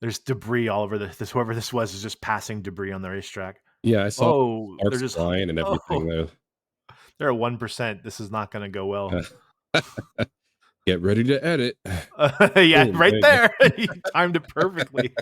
There's debris all over this. Whoever this was is just passing debris on the racetrack. Yeah, I saw Oh, they're sparks just flying and everything though. they're at 1%. This is not going to go well. Get ready to edit. Yeah, Boom, right there you there. You timed it perfectly.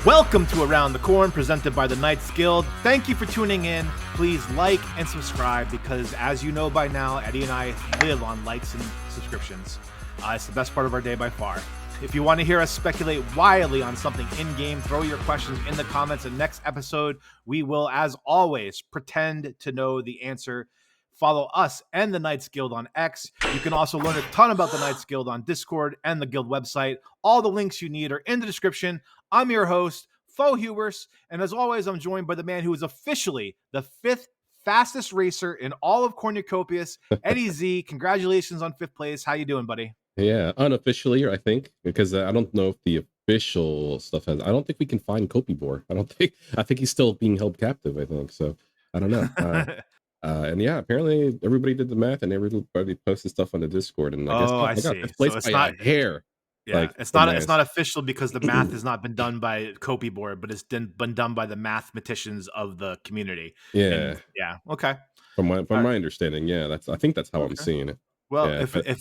Welcome to Around the Corn, presented by the Knights Guild. Thank you for tuning in. Please like and subscribe because, as you know by now, Eddie and I live on likes and subscriptions. It's the best part of our day by far. If you want to hear us speculate wildly on something in-game, throw your questions in the comments, and next episode, we will, as always, pretend to know the answer. Follow us and the Knights Guild on X. You can also learn a ton about the Knights Guild on Discord and the Guild website. All the links you need are in the description. I'm your host, Faux Hubers, and as always, I'm joined by the man who is officially the 5th fastest racer in all of Cornucopias, Eddy Z. Congratulations on 5th place. How you doing, buddy? Yeah, unofficially, I think, because I don't know if the official stuff has. I don't think we can find Kopibor. I think he's still being held captive. I think so. I don't know. And yeah, apparently everybody did the math and everybody posted stuff on the Discord. And I guess I got see. fifth place So it's by not a hair. Yeah, like, it's not official because the math has not been done by Kopibor, but it's been done by the mathematicians of the community. Yeah, and, yeah. Okay. From my understanding, yeah, I think that's how I'm seeing it. Well, yeah,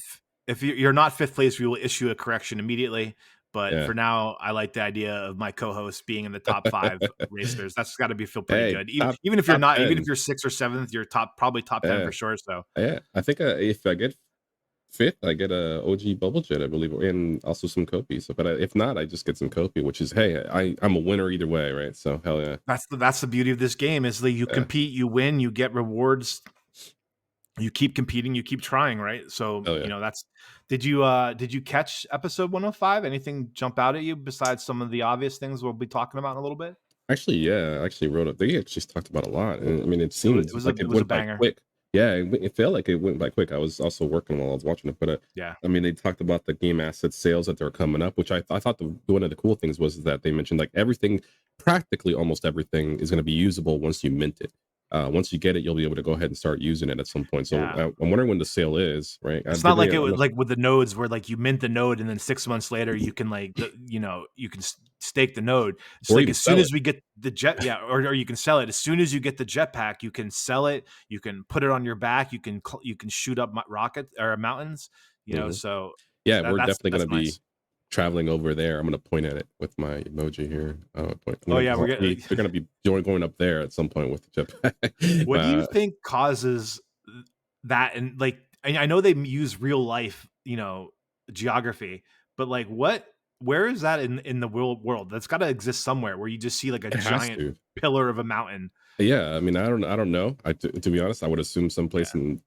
if you're not 5th place, we will issue a correction immediately. But Yeah. for now, I like the idea of my co-host being in the top 5 racers. That's got to feel pretty good. Even if you're not, even if you're 6th or 7th, you're probably top 10 for sure. So yeah, I think if I get 5th, I get a OG Bubble Jet, I believe, and also some Kopi. So, but if not, I just get some Kopi, which is, hey, I'm a winner either way, right? So hell yeah. That's the beauty of this game is that you compete, you win, you get rewards. You keep competing, you keep trying, right? So that's. Did you catch episode 105? Anything jump out at you besides some of the obvious things we'll be talking about in a little bit? Actually, yeah, I actually wrote it. They actually talked about a lot, and I mean, it seemed it was like it went a by banger. quick. Yeah, it felt like it went by quick. I was also working while I was watching it, but yeah, I mean, they talked about the game asset sales that they're coming up, which I thought one of the cool things was that they mentioned like everything, practically almost everything, is going to be usable once you mint it. Once you get it, you'll be able to go ahead and start using it at some point. So I'm wondering when the sale is, right? It's not like it was like with the nodes where like you mint the node and then 6 months later you can like you can stake the node. So like as soon as we get the jet, or you can sell it. As soon as you get the jetpack, you can sell it. You can put it on your back. You can shoot up rockets or mountains. So yeah, we're definitely going to be traveling over there. I'm going to point at it with my emoji here. We're going to be going up there at some point with the jetpack. What do you think causes that? And like, I know they use real life, geography, but like where is that in the world? That's got to exist somewhere where you just see like a giant pillar of a mountain. Yeah. I mean, I don't know. To be honest, I would assume someplace in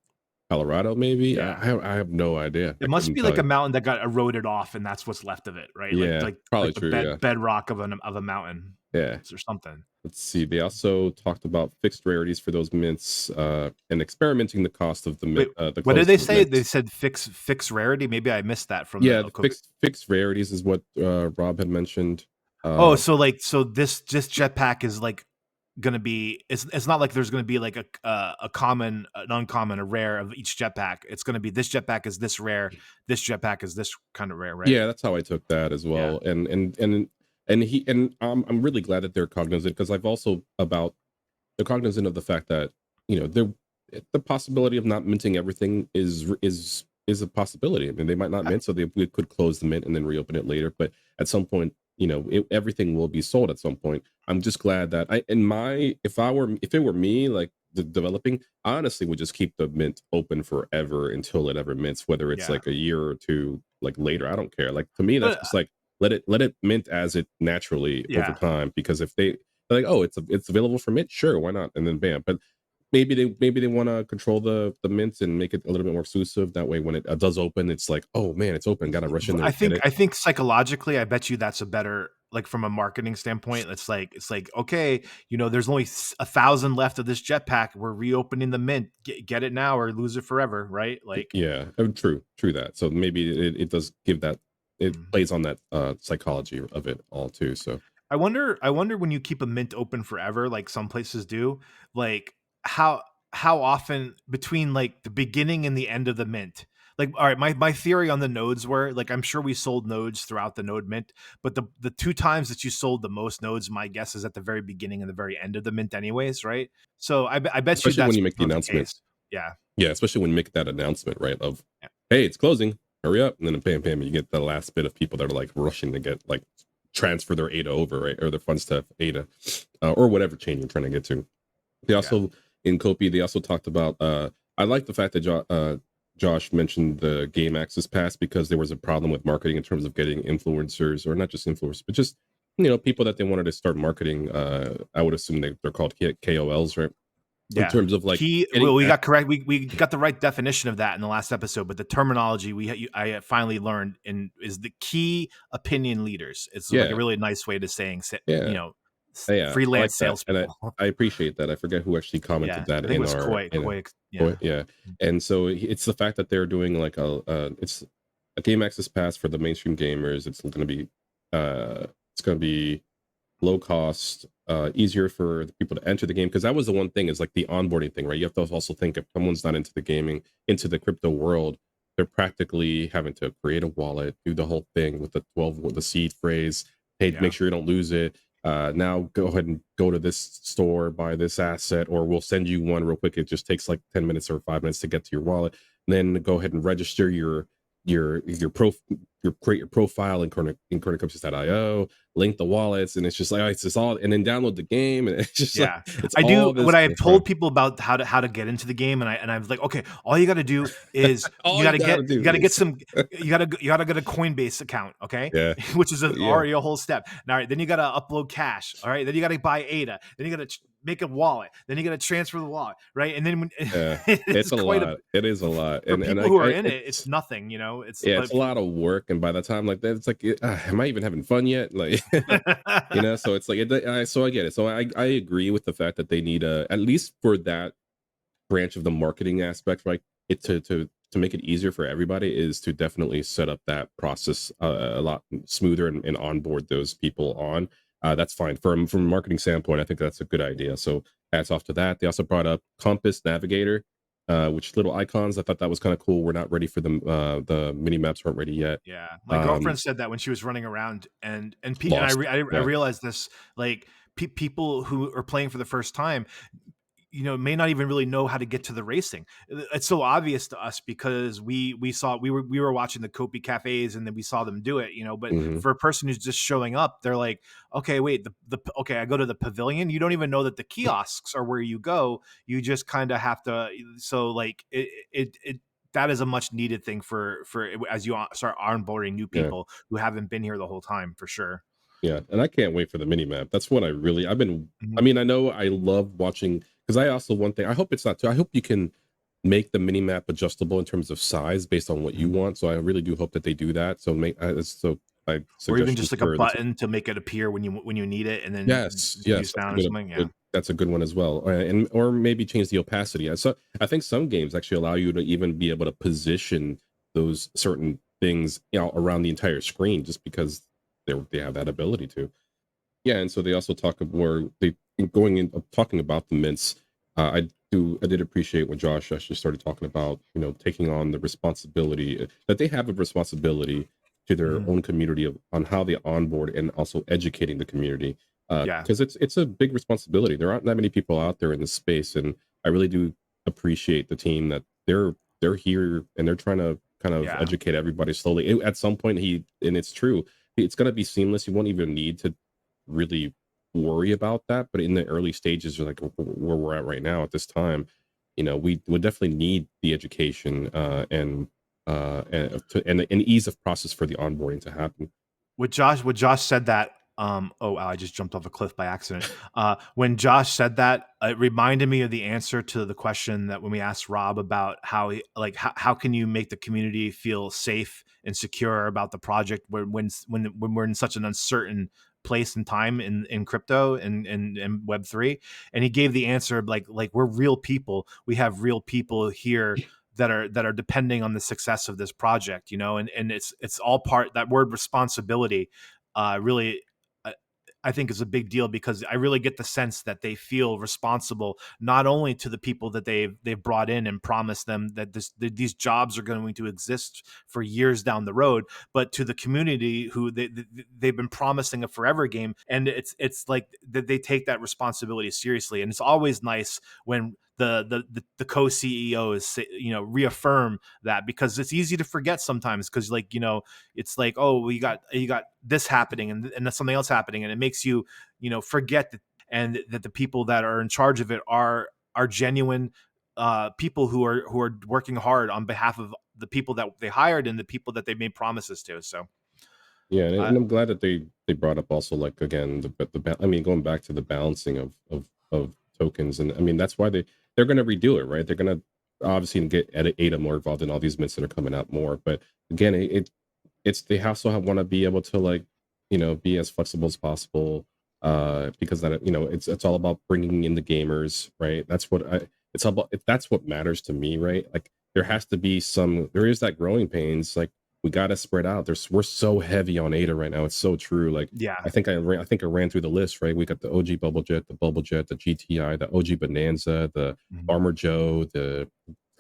Colorado, maybe. Yeah. I have no idea. It must be like a mountain that got eroded off and that's what's left of it, right? Yeah, probably like true. the bedrock of a mountain. Yeah, or something. Let's see. They also talked about fixed rarities for those mints and experimenting the cost of the mint. What did they say? Mints. They said fixed rarity. Maybe I missed that from fixed rarities is what Rob had mentioned. So this jetpack is like gonna be. It's not like there's gonna be like a common, an uncommon, a rare of each jetpack. It's gonna be this jetpack is this rare. This jetpack is this kind of rare, right? Yeah, that's how I took that as well. Yeah. And I'm really glad that they're cognizant because I've also they're cognizant of the fact that the possibility of not minting everything is a possibility. I mean, they might not mint, so we could close the mint and then reopen it later. But at some point, everything will be sold at some point. I'm just glad that if it were me, like the developing, I honestly would just keep the mint open forever until it ever mints, whether it's like a year or two like later. I don't care. Like to me, that's just like let it mint as it naturally over time. Because if they're like, oh, it's available for mint, sure, why not? And then bam. But maybe they want to control the mint and make it a little bit more exclusive. That way, when it does open, it's like, oh man, it's open. Got to rush in there. I think psychologically, I bet you that's a better, like from a marketing standpoint. It's like okay, there's only 1,000 left of this jetpack. We're reopening the mint. Get it now or lose it forever, right? Like true that. So maybe it does give that. It plays on that psychology of it all too. So I wonder when you keep a mint open forever, like some places do, like how how often between like the beginning and the end of the mint. Like, all right, my theory on the nodes were like I'm sure we sold nodes throughout the node mint, but the two times that you sold the most nodes, my guess is at the very beginning and the very end of the mint, anyways, right? So I bet you Especially when that's you make the not the announcement. case. Yeah, Yeah, especially when you make that announcement, right? Of, hey, it's closing, hurry up, and then bam, bam, you get the last bit of people that are like rushing to get like transfer their ADA over, right, or their funds to ADA, or whatever chain you're trying to get to. They yeah, also in Copy, they also talked about. I like the fact that Josh mentioned the game access pass because there was a problem with marketing in terms of getting influencers, or not just influencers, but just people that they wanted to start marketing. I would assume they're called KOLs, right? In yeah. terms of like Key. getting Well, we got correct. We got the right definition of that in the last episode, but the terminology I finally learned is the key opinion leaders. It's like a yeah, really nice way to saying, yeah. Yeah, I like freelance that, and I salespeople. I appreciate that. I forget who actually commented Yeah, that I think it in was our Koi. in Koi. a Yeah, yeah, and so it's the fact that they're doing like it's a game access pass for the mainstream gamers. It's gonna be low cost, easier for the people to enter the game, because that was the one thing is like the onboarding thing, right? You have to also think if someone's not into the gaming, into the crypto world, they're practically having to create a wallet, do the whole thing with the 12 with the seed phrase. Hey, make yeah, sure you don't lose it. Now go ahead and go to this store, buy this asset, or we'll send you one real quick. It just takes like 10 minutes or 5 minutes to get to your wallet. And then go ahead and register your create your profile in Cornucopias.io, link the wallets, and it's just like, oh, it's just all, and then download the game, and it's just like yeah. it's I do all what this I have thing, huh? told people about how to get into the game, and I was like, okay, all you got to do is All you gotta you do got to get is some you got to get a Coinbase account, okay, yeah, which is yeah, already a whole step. All right, then you got to upload cash. All right, then you got to buy ADA. Then you got to make a wallet. Then you got to transfer the wallet, right? And then when yeah. it's It's a quite a lot. It is a lot, for and people like who are in it, it's it's nothing, It's yeah, but it's a lot of work, and by the time like that, it's like, am I even having fun yet? Like, so it's like, so I get it. So I agree with the fact that they need a, at least for that branch of the marketing aspect, right? It to make it easier for everybody is to definitely set up that process a lot smoother, and onboard those people on. That's fine from a marketing standpoint. I think that's a good idea. So hats off to that. They also brought up Compass Navigator, which little icons. I thought that was kind of cool. We're not ready for them. The mini maps weren't ready yet. Yeah, my Um, girlfriend said that when she was running around, and Lost. I Yeah. realized this, like people who are playing for the first time, may not even really know how to get to the racing. It's so obvious to us because we saw we were watching the Kopi cafes and then we saw them do it, But Hmm. for a person who's just showing up, they're like, okay, wait, the okay, I go to the pavilion. You don't even know that the kiosks are where you go. You just kind of have to. So like it that is a much needed thing for as you start onboarding new Yeah. people who haven't been here the whole time for sure. Yeah, and I can't wait for the mini map. That's what I've been. I Mhm. mean, I know I love watching, because I also, one thing I hope it's not too. I hope you can make the mini map adjustable in terms of size based on what you Mhm. want. So I really do hope that they do that. So so my Or even suggestion just like a for the team. button to make it appear when you need it, and then Yes, do yes, sound or something. Yeah, that's a good one as well, and or maybe change the opacity. So I think some games actually allow you to even be able to position those certain things, around the entire screen, just because they have that ability to. Yeah, and so they also talk of where they going in talking about the mints. I did appreciate when Josh actually started talking about, taking on the responsibility, that they have a responsibility to their mhm, own community on how they onboard, and also educating the community, yeah, because it's a big responsibility. There aren't that many people out there in this space, and I really do appreciate the team that they're here, and they're trying to kind of yeah. educate everybody slowly. At some point, and it's true, it's going to be seamless. You won't even need to really worry about that. But in the early stages, like where we're at right now at this time, we would definitely need the education, and an ease of process for the onboarding to happen. When Josh said that, oh wow, I just jumped off a cliff by accident. When Josh said that, it reminded me of the answer to the question that when we asked Rob about how can you make the community feel safe and secure about the project when we're in such an uncertain place and time in crypto and Web3, and he gave the answer of like we're real people. We have real people here that are depending on the success of this project, and it's all part that word responsibility really I think is a big deal, because I really get the sense that they feel responsible not only to the people that they've brought in and promised them that these jobs are going to exist for years down the road, but to the community who they've been promising a forever game. And it's like that they take that responsibility seriously. And it's always nice when the co-CEOs reaffirm that, because it's easy to forget sometimes, because it's like, oh, you got this happening and that's something else happening, and it makes you forget that, and that the people that are in charge of it are genuine people who are working hard on behalf of the people that they hired and the people that they made promises to. So Yeah, and, uh, and I'm glad that they brought up also, like, again, I mean, going back to the balancing of tokens, and I mean that's why they're going to redo it, right? They're going to obviously get Ada more involved in all these mints that are coming out more, but again, it's they also want to be able to, like, be as flexible as possible, because that, it's all about bringing in the gamers, right? That's what it's all about. If that's what matters to me, right? Like, there is that growing pains, like, we got to spread out. We're so heavy on Ada right now. It's so true. Like, yeah. I think I ran through the list, right? We got the OG Bubble Jet, the GTI, the OG Bonanza, the Mhm. Farmer Joe, the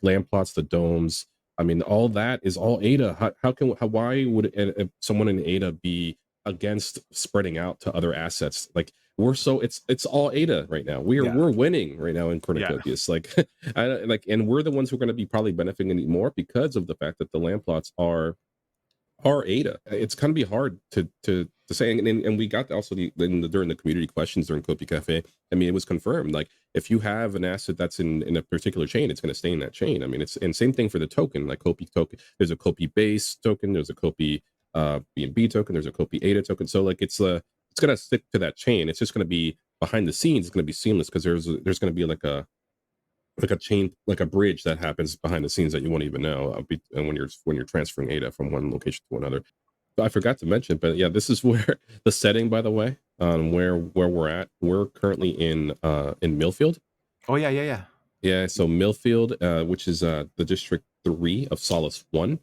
land plots, the domes. I mean, all that is all Ada. Why would someone in Ada be against spreading out to other assets? Like, it's all Ada right now. Yeah. We're winning right now in Yeah. Cornucopias. Like, and we're the ones who are going to be probably benefiting more because of the fact that the land plots are Ada. It's going to be hard to say, and we got also during the community questions during Kopi Cafe. I mean, it was confirmed. Like, if you have an asset that's in a particular chain, it's going to stay in that chain. I mean, and same thing for the token. Like, Kopi token, there's a Kopi base token, there's a Kopi BNB token, there's a Kopi Ada token. So, like, it's going to stick to that chain. It's just going to be behind the scenes. It's going to be seamless, because there's going to be like a chain, like a bridge that happens behind the scenes that you won't even know, and when you're transferring Ada from one location to another. So I forgot to mention, but yeah, this is where the setting, by the way, where we're at. We're currently in Millfield. Oh yeah. Yeah. Yeah. Yeah, so Millfield, which is the District 3 of Solace 1.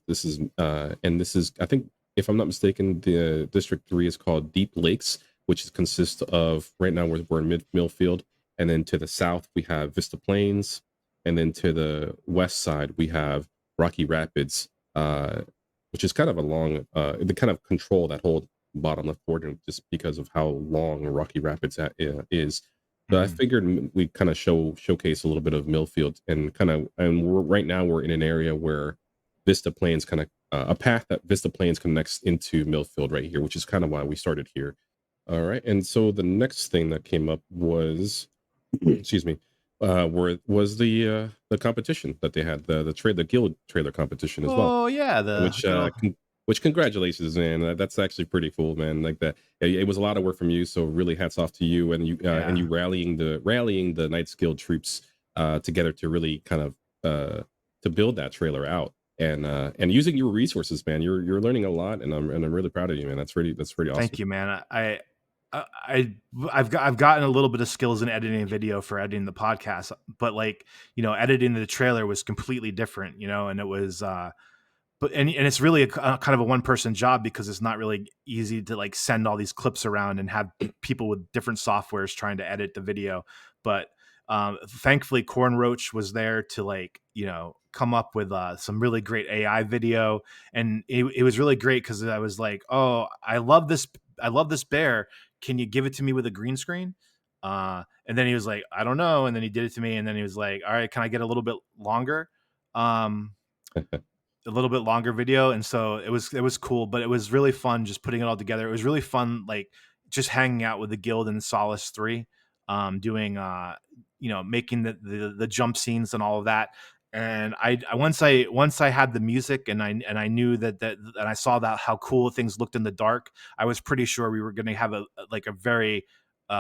This is, I think, if I'm not mistaken, the District 3 is called Deep Lakes, which consists of, right now we're in Millfield, and then to the south we have Vista Plains, and then to the west side we have Rocky Rapids, which is kind of a long, they kind of control that whole bottom left quadrant just because of how long Rocky Rapids is. So I figured we kind of showcase a little bit of Millfield, and right now we're in an area where Vista Plains a path that Vista Plains connects into Millfield right here, which is kind of why we started here. All right, and so the next thing that came up was, excuse me, was the competition that they had, the guild trailer competition as well, Oh yeah. which which congratulations, man. That's actually pretty cool, man. Like that, it was a lot of work from you, so really hats off to you, and you rallying the Knights Guild troops together to really kind of to build that trailer out, and using your resources, man. You're learning a lot, and I'm really proud of you, man. That's pretty awesome. Thank you, man. I've gotten a little bit of skills in editing video for editing the podcast, but like, editing the trailer was completely different, and it was and it's really a kind of a one person job, because it's not really easy to like send all these clips around and have people with different softwares trying to edit the video. But thankfully Corn Roach was there to, like, come up with some really great AI video, and it was really great, because I was like, oh, I love this bear. Can you give it to me with a green screen? And then he was like, I don't know. And then he did it to me, and then he was like, all right, can I get a little bit longer? A little bit longer video. And so it was cool, but it was really fun just putting it all together. It was really fun, like, just hanging out with the guild in Solace 3, doing making the jump scenes and all of that. And I once I had the music, and I knew that and I saw that how cool things looked in the dark, I was pretty sure we were going to have a very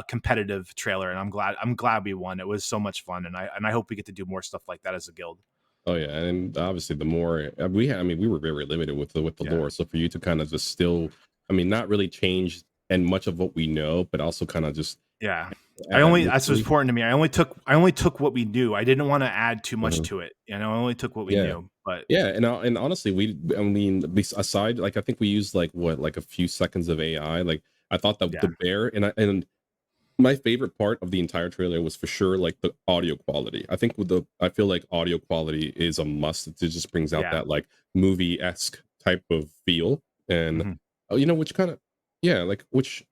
competitive trailer, and I'm glad we won. It was so much fun, and I hope we get to do more stuff like that as a guild. Oh yeah, and obviously the more we were very limited with the lore. So for you to kind of just still, I mean, not really change and much of what we know, but also kind of just that's what's important to me. I only took what we knew. I didn't want to add too much to it. I only took what we knew. But and honestly, aside, like, I think we used like a few seconds of AI. Like, I thought that Yeah. the bear and my favorite part of the entire trailer was for sure like the audio quality. I feel like audio quality is a must. It just brings out Yeah. that like movie-esque type of feel. And Mhm. which kind of, yeah, like which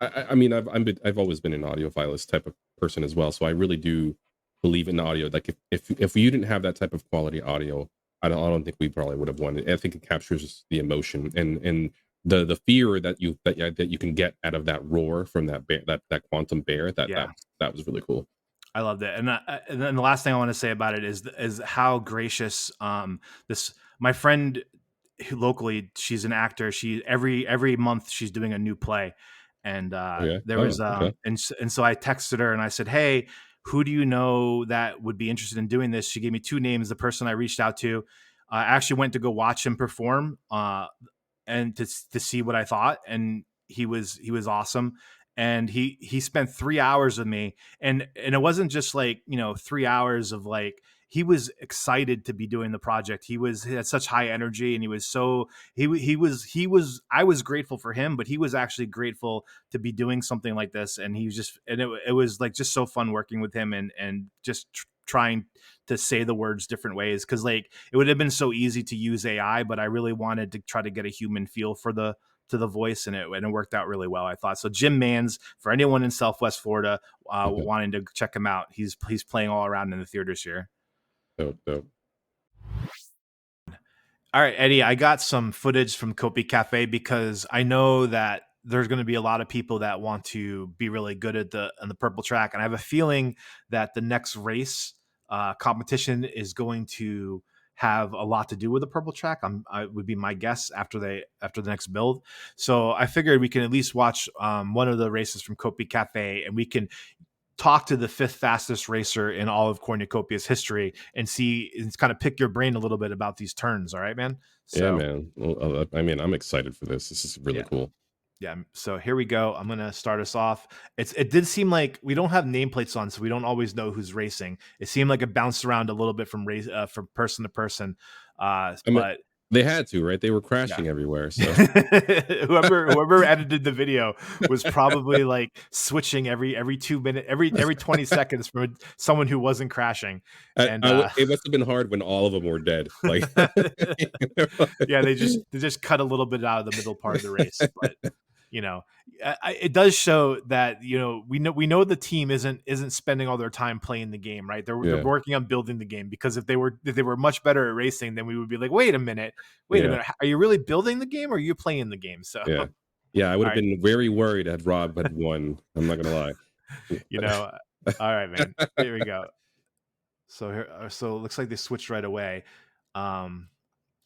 I mean, I've always been an audiophilist type of person as well. So I really do believe in audio. Like if you didn't have that type of quality audio, I don't think we probably would have won. I think it captures the emotion and the fear that you can get out of that roar from that bear, that quantum bear. Yeah. That was really cool. I loved it, and then the last thing I want to say about it is how gracious this my friend who locally, she's an actor. She every month she's doing a new play, and Yeah. there Oh, was okay. and so I texted her and I said, hey, who do you know that would be interested in doing this? She gave me two names. The person I reached out to, I actually went to go watch him perform, and to see what I thought. And he was awesome. And he spent 3 hours with me, and it wasn't just like 3 hours of like, he was excited to be doing the project. He had such high energy, and he was I was grateful for him, but he was actually grateful to be doing something like this. And he was just, and it was like just so fun working with him, and just trying to say the words different ways, because like it would have been so easy to use AI, but I really wanted to try to get a human feel for the to the voice, and it worked out really well, I thought. So Jim Mans, for anyone in Southwest Florida Okay. wanting to check him out, he's playing all around in the theaters here. Dope, dope. All right, Eddie, I got some footage from Kopi Cafe because I know that there's going to be a lot of people that want to be really good at the purple track, and I have a feeling that the next race competition is going to have a lot to do with the purple track. I would be my guess after the next build. So I figured we can at least watch one of the races from Kopi Cafe, and we can talk to the fifth fastest racer in all of Cornucopias history and see and kind of pick your brain a little bit about these turns. All right, man. Yeah, So man. Well, I mean, I'm excited for this. This is really yeah, cool. yeah. So here we go. I'm gonna start us off. It did seem like we don't have nameplates on, so we don't always know who's racing. It seemed like it bounced around a little bit from person to person, I mean, but they had to, right? They were yeah. crashing everywhere. So whoever edited the video was probably like switching every 2 minutes, every 20 seconds from someone who wasn't crashing. And it must have been hard when all of them were dead. Like, yeah, they just cut a little bit out of the middle part of the race. But you know, it does show that we know the team isn't spending all their time playing the game, right? They're yeah, working on building the game, because if they were much better at racing, then we would be like, wait a yeah, minute, are you really building the game, or are you playing the game? So yeah, all yeah. I would have right, been very worried had Rob had won. I'm not gonna lie. you know, all right, man. Here we go. So it looks like they switched right away. Um,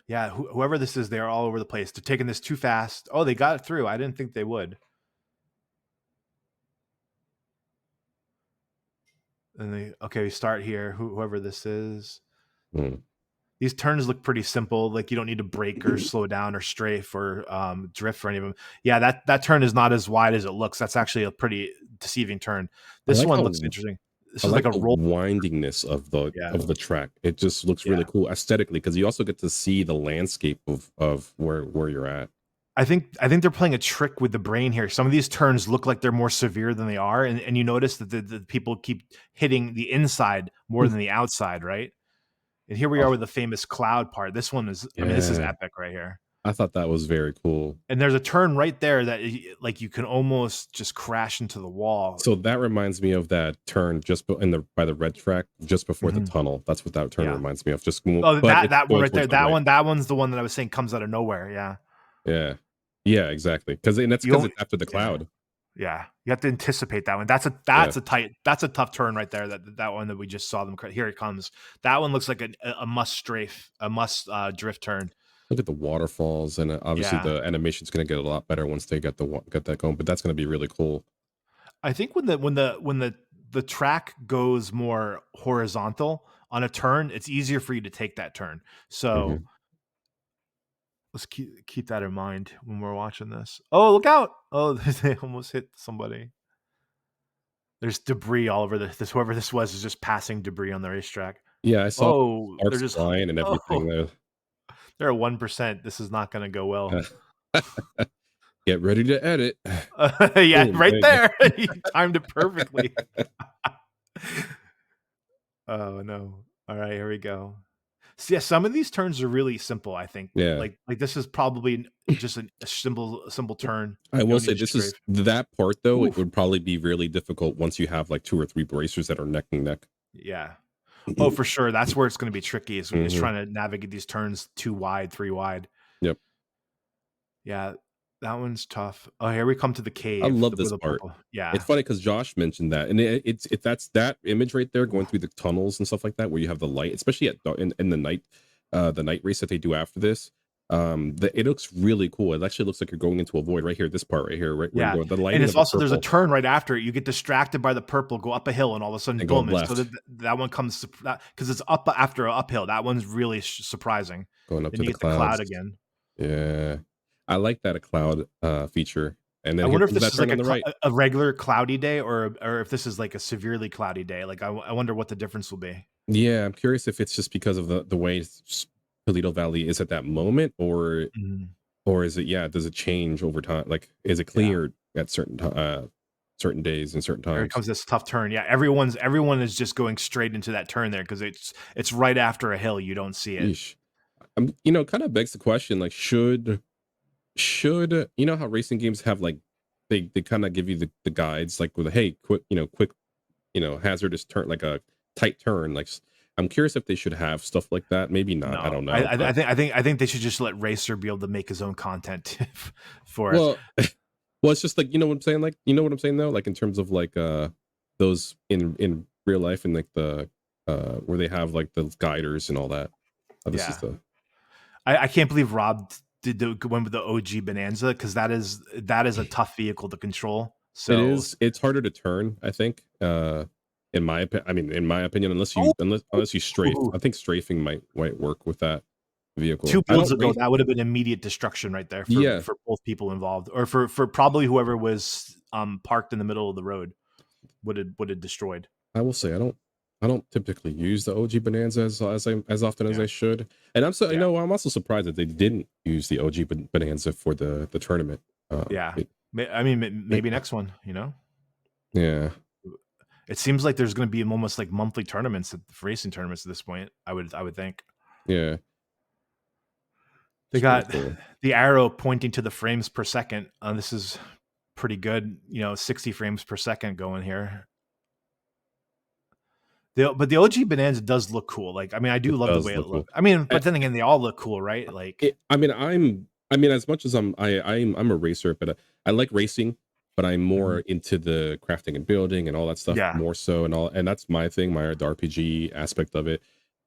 yeah, whoever this is, they're all over the place. They're taking this too fast. Oh, they got it through. I didn't think they would. And we start here. Whoever this is. Hmm. These turns look pretty simple. Like you don't need to brake or slow down or strafe or drift for any of them. Yeah, that turn is not as wide as it looks. That's actually a pretty deceiving turn. I This like one how looks interesting. This I is like like a the roll. windingness Yeah, of the track. It just looks yeah. really cool aesthetically because you also get to see the landscape of where you're at. I think they're playing a trick with the brain here. Some of these turns look like they're more severe than they are, and you notice that the people keep hitting the inside more Hmm. than the outside, right? And here we Oh, are with the famous cloud part. This one is, I mean, this is yeah, epic right here. I thought that was very cool. And there's a turn right there that like you can almost just crash into the wall. So that reminds me of that turn by the red track just before the Mhm. tunnel. That's what that turn Yeah. reminds me of. Oh, But that it's that one going right there. towards the right. That one's the one that I was saying comes out of nowhere. Yeah. Yeah, yeah, exactly. You Because only, it's after the yeah. cloud. Yeah. You have to anticipate that one. That's Yeah, a tough turn right there. That one that we just saw them. Here it comes. That one looks like a must strafe, a must drift turn. look at the waterfalls, and obviously Yeah. the animation's going to get a lot better once they get that going. But that's going to be really cool. I think when the track goes more horizontal on a turn, it's easier for you to take that turn. So Hmm. let's keep that in mind when we're watching this. Oh, look out! Oh, they almost hit somebody. There's debris all over this. Whoever this was is just passing debris on the racetrack. Yeah, I saw Oh, they're sparks just flying and everything. oh, they're at 1%. This is not going to go well. Get ready to edit. Yeah, Boom, right there you there. You timed it perfectly. Oh no. All right, here we go. So, yeah, some of these turns are really simple, I think. Yeah. Like this is probably just a simple turn. I You will don't need say to this is strafe. that part though, it Oof. would probably be really difficult once you have like 2 or 3 bracers that are neck and neck. Yeah. Oh, for sure. That's where it's gonna be tricky is Mhm. trying to navigate these turns 2 wide, 3 wide. Yep. Yeah, that one's tough. Oh, here we come to the I cave, love the where this the part. purple. It's Yeah. funny because Josh mentioned that, and it's that's that image right there Ooh. going through the tunnels and stuff like that, where you have the light, especially in the night race that they do after this. It looks really cool. It actually looks like you're going into a void right here. This part right here, right where you're Yeah, going. The and lighting it's of the also there's a purple turn right after it. You get distracted by the purple, go up a hill, and all of a sudden, and go boom! So left, that one comes because it's up after a uphill. That one's really surprising. going up Then to you the get the cloud clouds. again. Yeah, I like that a cloud feature. And I then here wonder if comes this that is turn like on the right. a regular cloudy day, or if this is like a severely cloudy day. Like I wonder what the difference will be. Yeah, I'm curious if it's just because of the way Toledo Valley is at that moment, Mhm. or is it, yeah, does it change over time? Like, is it Yeah, clear at certain days and certain here times? comes this tough turn. Yeah, everyone is just going straight into that turn there because it's right after a hill. You don't see it. Yeesh. Kind of begs the question, like, should you know how racing games have like they kind of give you the guides like with a hey quick hazardous turn, like a tight turn, like I'm curious if they should have stuff like that. Maybe not. I No, don't I know, I I but think I think I think they should just let Racer be able to make his own content for it. well, well, it's just like, you know what I'm saying, like, you know what I'm saying though, like in terms of like those in real life, and like the where they have like the guiders and all that. This is Yeah. the I can't believe Rob did the went with the OG Bonanza because that is a tough vehicle to control. it So is, it's harder to turn, I think, in my opinion. I mean, in my opinion, oh, unless you strafe, I think strafing might work with that vehicle. 2 I builds don't ago, race. that would have been immediate destruction right there Yeah, for both people involved, or for probably whoever was, parked in the middle of the road would have destroyed. I will say I don't typically use the OG Bonanza as often as Yeah, I should, and yeah, I'm also surprised that they didn't use the OG Bonanza for the tournament. yeah. It, I mean, maybe next one, you know? yeah, It seems like there's gonna be almost like monthly tournaments, racing tournaments at this point, I would think. yeah, They it's really got cool. the arrow pointing to the frames per second. This is pretty good, 60 frames per second going here. But the OG Bonanza does look cool. Like, I mean, I do It love the does way it look look. cool. I mean, but then again, they all look cool, right? Like, I mean, as much as I'm a racer, but I like racing, but I'm more mhm. into the crafting and building and all that stuff Yeah, more so, and that's my thing, the RPG aspect of it.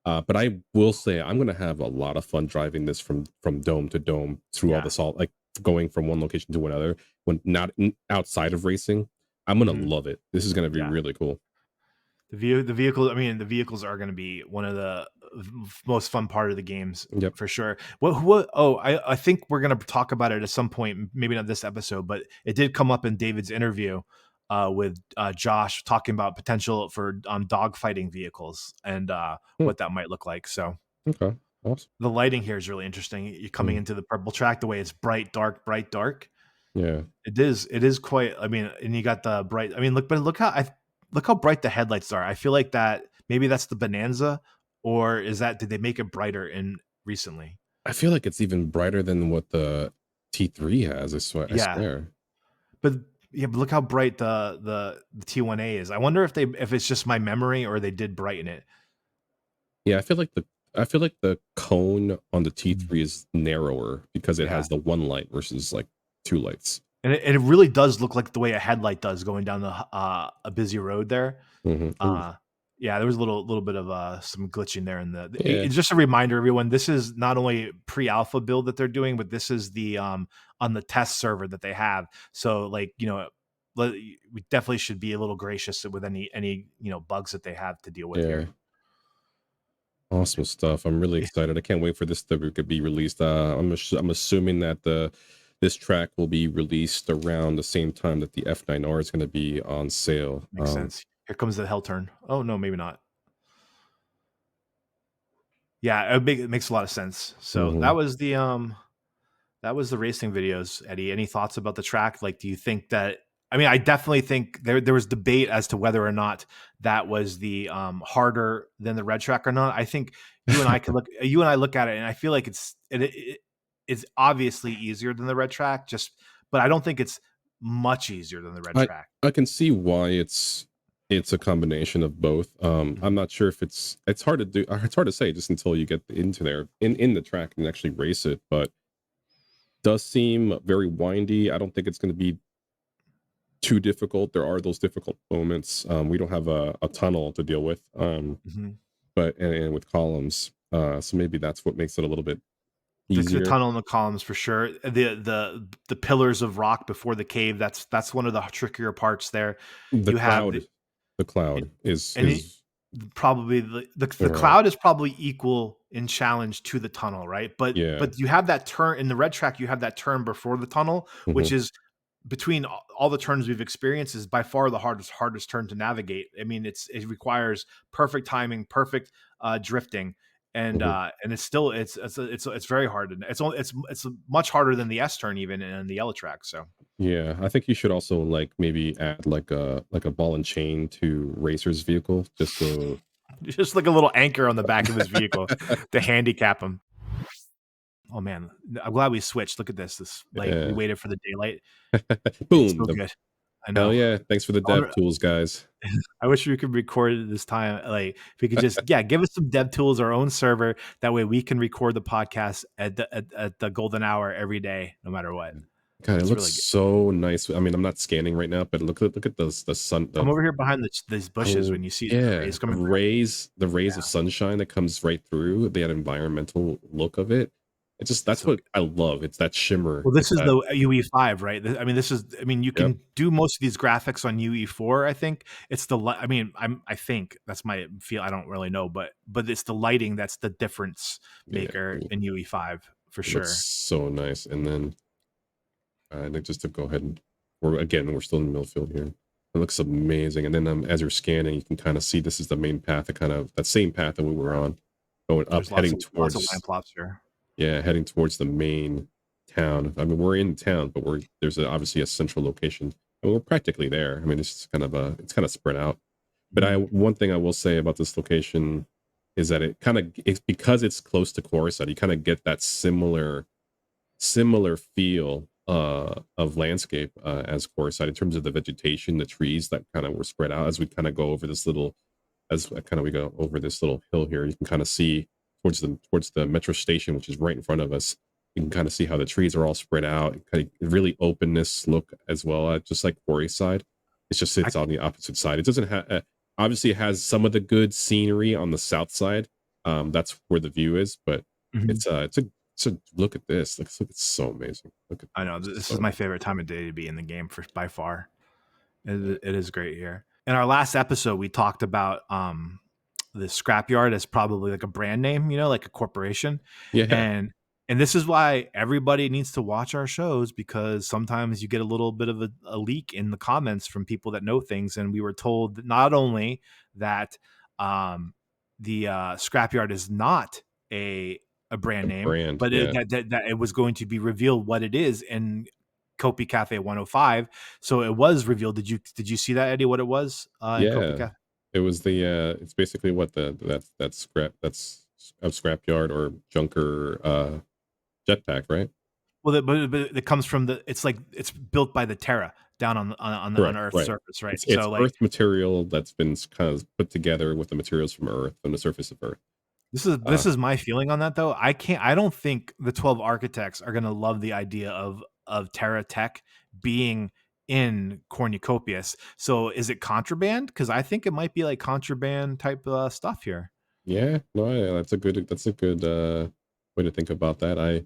But I will say I'm gonna have a lot of fun driving this from dome to dome through all yeah. the salt, like going from one location to another when not outside of racing. I'm gonna Mhm. love it. This is gonna be Yeah. really cool. The vehicle. I mean, the vehicles are going to be one of the most fun part of the games Yep. for sure. What? Oh, I think we're going to talk about it at some point. Maybe not this episode, but it did come up in David's interview with Josh talking about potential for dogfighting vehicles and Hmm, what that might look like. So okay. Awesome. the lighting here is really interesting. You're coming Mm, into the purple track, the way it's bright, dark, bright, dark. yeah. It is quite. I mean, and you got the bright. I mean, look how bright the headlights are. I feel like that maybe that's the Bonanza, or did they make it brighter in recently? I feel like it's even brighter than what the T3 has. I Yeah, swear. but yeah, but look how bright the T1A is. I wonder if it's just my memory or they did brighten it. Yeah, I feel like the cone on the Mhm. T3 is narrower because it Yeah, has the one light versus like two lights. and it really does look like the way a headlight does going down a busy road there. Ooh, Uh, yeah, there was a little bit of, some glitching there in yeah, it's just a reminder, everyone, this is not only pre-alpha build that they're doing, but this is on the test server that they have. So, like, we definitely should be a little gracious with any, bugs that they have to deal with yeah. here. Awesome stuff. I'm really excited. I can't wait for this to be released. I'm assuming that this track will be released around the same time that the F9R is going to be on sale. Makes sense. Here comes the hell turn. Oh, no, maybe not. Yeah, it makes a lot of sense. So, that Mhm. was That was the racing videos, Eddie. Any thoughts about the track? Like, do you think that? I mean, I definitely think there was debate as to whether or not that was the harder than the red track or not. I think you and I look at it, and I feel like it's obviously easier than the red track. But I don't think it's much easier than the red I track. I can see why it's a combination of both. I'm not sure if it's hard to do. It's hard to say just until you get into there in the track and actually race it. But does seem very windy. I don't think it's going to be too difficult. There are those difficult moments. We don't have a tunnel to deal with, Mhm. but and with columns. So maybe that's what makes it a little bit The easier. tunnel and the columns for sure. The pillars of rock before the cave. That's one of the trickier parts there. The You have cloud, the cloud and is probably the right. cloud is probably equal in challenge to the tunnel, right? Yeah. But you have that turn in the red track. You have that turn before the tunnel, Hmm. which is between all the turns we've experienced is by far the hardest turn to navigate. I mean, it requires perfect timing, perfect drifting, Hmm. and it's very hard, and it's much harder than the S turn even in the yellow track. So Yeah, I think you should also like maybe add like a ball and chain to Racer's vehicle just so. just like a little anchor on the back of his vehicle to handicap him. Oh man, I'm glad we switched. Look at this. Like we Yeah. waited for the daylight. It's Boom. so good. I Hell know. yeah. Thanks for the I dev wonder tools, guys. I wish we could record it this time. Like if we could just give us some dev tools, our own server. That way we can record the podcast at the golden hour every day, no matter what. God, it It's looks really good. so nice. I mean, I'm not scanning right now, but look at the sun. Come over here behind these bushes Oh when you see the yeah, rays coming through. the rays of Yeah, sunshine that comes right through that environmental look of it. It's just that's so what I love. It's that shimmer. well, this It's is that. the UE5, right? I mean, you Yep. can do most of these graphics on UE4. I think it's I mean, I think that's my feel. I don't really know, but it's the lighting that's the difference Yeah. maker in UE5 for It looks sure. so nice. And then I think just to go ahead and we're still in the middle field here. It looks amazing. And then as you're scanning, you can kind of see this is the main path, the kind of that same path that we were on, going up, There's lots heading of line towards plots here. yeah, heading towards the main town. I mean, we're in town, but there's obviously a central location, and we're practically there. I mean, it's kind of spread out. But Mhm. one thing I will say about this location is that it's because it's close to Coruscant, you kind of get that similar feel of landscape as Coruscant in terms of the vegetation, the trees that kind of were spread out as we kind of go over this little as kind of we go over this little hill here. You can kind of see towards the metro station, which is right in front of us. You can kind of see how the trees are all spread out. Kind of really openness look as well, just like Quarry side. It just I sits on the opposite side. It doesn't have obviously it has some of the good scenery on the south side. That's where the view is, but Mhm. it's a look at this. Look, it's so amazing. Look at I know it's this is so my nice. favorite time of day to be in the game for by far. It is great here. In our last episode, we talked about the Scrapyard as probably like a brand name, like a corporation, Yeah, and this is why everybody needs to watch our shows because sometimes you get a little bit of a leak in the comments from people that know things, and we were told that not only that um, the Scrapyard is not a brand a name, brand. but Yeah, that it was going to be revealed what it is in Kopi Cafe 105. So it was revealed. Did you see that, Eddie? What it was in Kopi yeah. Cafe? It was the it's basically what that's a scrapyard or junker jetpack, right? Well, but it comes from it's like it's built by the Terra down on Correct, Earth's right. surface, right? It's So like Earth material that's been kind of put together with the materials from Earth, from the surface of Earth. Uh, this is my feeling on that though. I don't think the 12 architects are gonna love the idea of Terra Tech being in Cornucopias. So is it contraband? Because I think it might be like contraband type stuff here. yeah, no, yeah, that's a good way to think about that.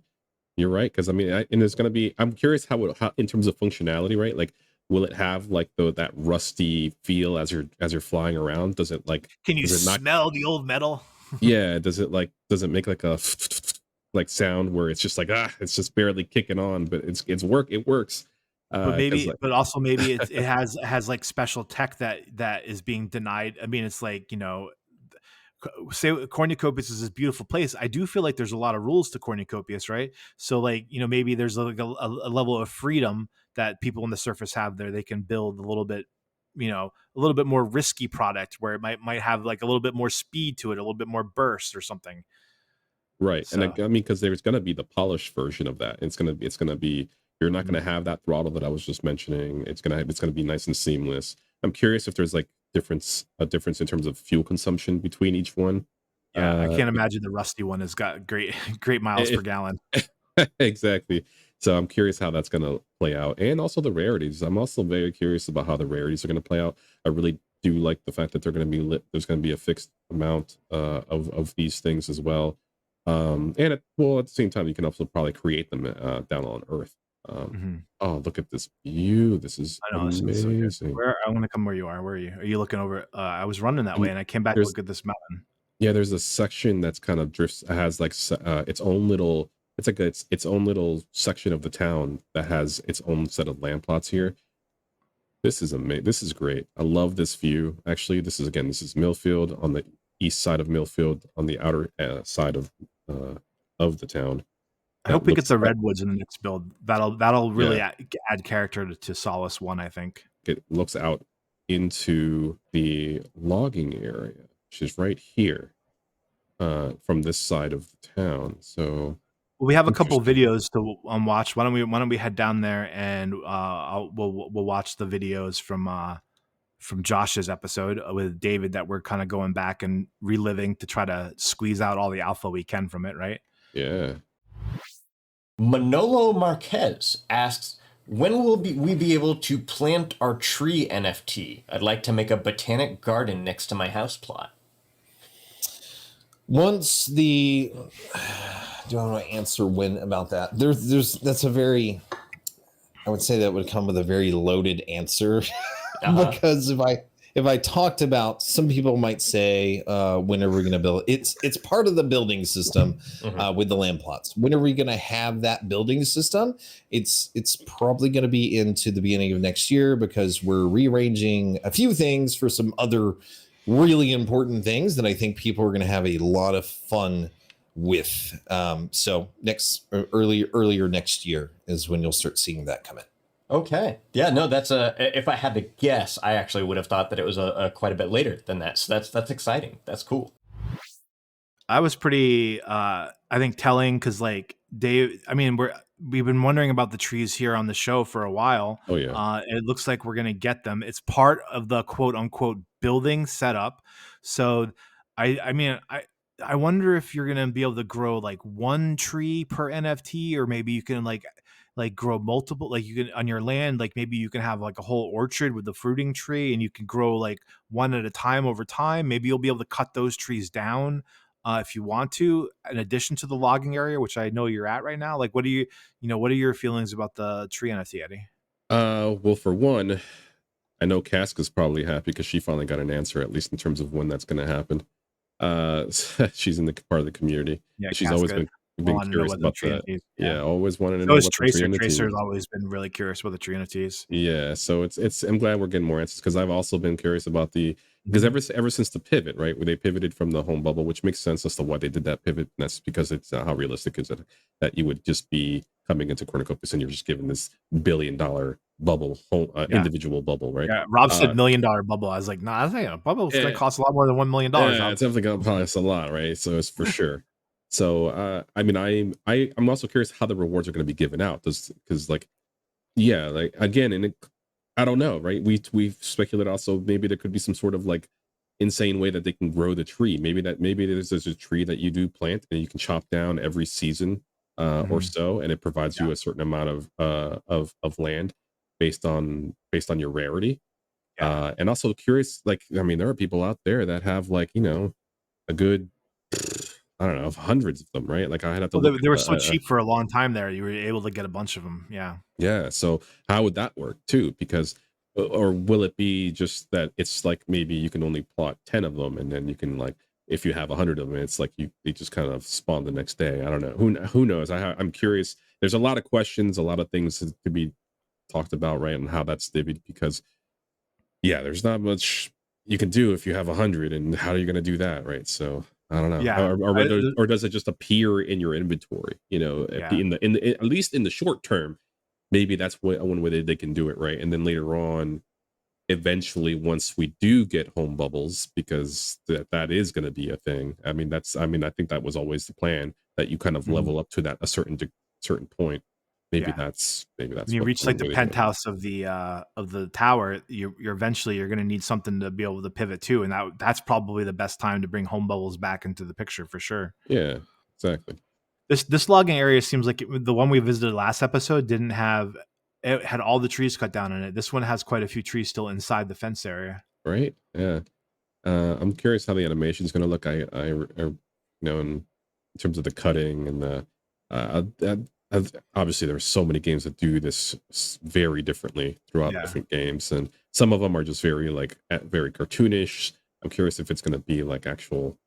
You're right because I mean, and it's gonna be. I'm curious how in terms of functionality, right? Like, will it have like that rusty feel as you're flying around? Can you Does it not? smell the old metal? Yeah, does it make like a like sound where it's just like it's just barely kicking on, but it works. Because like But also maybe it has like special tech that is being denied. I mean, it's like say Cornucopias is this beautiful place. I do feel like there's a lot of rules to Cornucopias, right? So like, maybe there's like a level of freedom that people on the surface have there. They can build a little bit, a little bit more risky product where it might have like a little bit more speed to it, a little bit more burst or something. Right. So, And I mean, because there's going to be the polished version of that. It's going to be, you're not going to have that throttle that I was just mentioning. It's going to be nice and seamless. I'm curious if there's like a difference in terms of fuel consumption between each one. yeah, I can't imagine the rusty one has got great miles per gallon. Exactly. So I'm curious how that's going to play out, and also the rarities. I'm also very curious about how the rarities are going to play out. I really do like the fact that they're going to be lit. There's going to be a fixed amount of these things as well. And at the same time, you can also probably create them down on Earth. Oh, look at this view! This is I know, this is so amazing. good. I want to come where you are. Where are you? Are you looking over? I was running that way, and I came back to look at this mountain. Yeah, there's a section that's kind of drifts, has like its own little, it's like its own little section of the town that has its own set of land plots here. This is amazing. This is great. I love this view. Actually, this is Millfield on the east side of Millfield, on the outer side of the town. I hope we get the redwoods in the next build. That'll really add character to Solace 1, I think. It looks out into the logging area, which is right here from this side of the town. So we have a couple videos to watch. Why don't we head down there and we'll watch the videos from Josh's episode with David that we're kind of going back and reliving to try to squeeze out all the alpha we can from it, right? Yeah. Manolo Marquez asks, when will we be able to plant our tree NFT? I'd like to make a botanic garden next to my house plot. Once do I want to answer when about that? That's a very, I would say that would come with a very loaded answer because if I talked about, some people might say, when are we going to build? It's part of the building system with the land plots. When are we going to have that building system? It's probably going to be into the beginning of next year because we're rearranging a few things for some other really important things that I think people are going to have a lot of fun with. So earlier next year is when you'll start seeing that come in. Okay. Yeah, no, that's if I had to guess, I actually would have thought that it was quite a bit later than that. So that's exciting. That's cool. I was pretty, I think, telling because like Dave, I mean, we've been wondering about the trees here on the show for a while. Oh yeah. It looks like we're gonna get them. It's part of the quote unquote building setup. So I wonder if you're gonna be able to grow like one tree per NFT, or maybe you can like grow multiple, like you can on your land, like maybe you can have like a whole orchard with the fruiting tree and you can grow like one at a time over time. Maybe you'll be able to cut those trees down if you want to, in addition to the logging area, which I know you're at right now. Like, what are your feelings about the tree NFT, Eddie? Well, for one, I know Casca's probably happy because she finally got an answer, at least in terms of when that's going to happen. She's in the part of the community. Yeah, she's always been curious about that. Yeah, always wanted to know what Tracer. Tracer's always been really curious about the tree NFTs. Yeah, so it's I'm glad we're getting more answers because I've also been curious about because ever since the pivot, right, where they pivoted from the home bubble, which makes sense as to why they did that pivot. And that's because it's how realistic is it that you would just be coming into Cornucopias and you're just given this $1 billion bubble, individual bubble, right? Yeah, Rob said $1 million bubble. I was like, nah, I think a bubble is going to cost a lot more than $1 million. Yeah, it's definitely going to cost a lot, right? So it's for sure. So I mean, I'm also curious how the rewards are going to be given out, because like, yeah, like again, and I don't know, right? We've speculated also maybe there could be some sort of like insane way that they can grow the tree. Maybe there's a tree that you do plant and you can chop down every season or so, and it provides you a certain amount of land based on your rarity. And also curious, like, I mean, there are people out there that have like, a good, I don't know, hundreds of them, right? Like I had to they were so cheap for a long time there. You were able to get a bunch of them. Yeah. Yeah. So how would that work too? Because, or will it be just that it's like maybe you can only plot 10 of them, and then you can, like, if you have 100 of them, it's like they just kind of spawn the next day. I don't know. Who knows? I'm curious. There's a lot of questions, a lot of things to be talked about, right? And how that's divvied, because yeah, there's not much you can do if you have 100, and how are you going to do that, right? So I don't know. Yeah. Or does it just appear in your inventory? Yeah. At least in the short term, maybe that's one way they can do it, right? And then later on, eventually, once we do get home bubbles, because that is going to be a thing. I mean, I think that was always the plan, that you kind of Mhm. level up to that certain point. Maybe Yeah. that's When you what reach one like the way to do it. penthouse of the tower, you're eventually you're going to need something to be able to pivot to, and that's probably the best time to bring home bubbles back into the picture for sure. Yeah, exactly. This logging area seems like the one we visited last episode didn't have, it had all the trees cut down in it. This one has quite a few trees still inside the fence area. Right? Yeah. I'm curious how the animation is going to look. In terms of the cutting and the obviously there's so many games that do this very differently throughout Yeah. different games, and some of them are just very very cartoonish. I'm curious if it's going to be like actual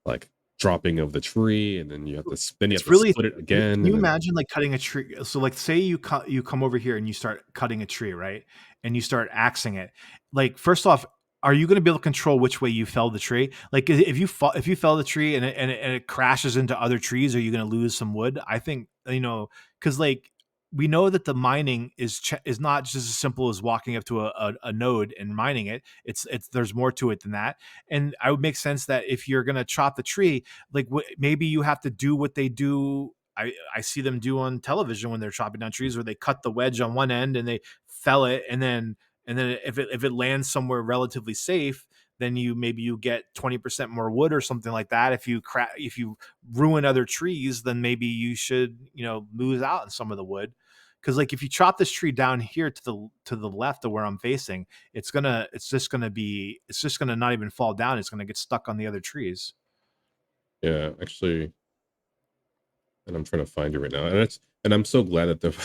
like dropping of the tree, and then you have to It's really, split it again. can you And then, imagine like cutting a tree? So like say you come over here and you start cutting a tree, right? And you start axing it. Like first off, are you going to be able to control which way you fell the tree? Like if you fell the tree and it crashes into other trees, are you going to lose some wood? I think, cuz like we know that the mining is not just as simple as walking up to a node and mining it. It's there's more to it than that. And I would make sense that if you're going to chop the tree, like maybe you have to do what they do. I see them do on television when they're chopping down trees, where they cut the wedge on one end and they fell it, and then if it lands somewhere relatively safe, then maybe you get 20% more wood or something like that. If you ruin other trees, then maybe you should lose out on some of the wood. Because like if you chop this tree down here to the left of where I'm facing, it's just gonna not even fall down. It's gonna get stuck on the other trees. yeah, actually, and I'm trying to find it right now, and I'm so glad that the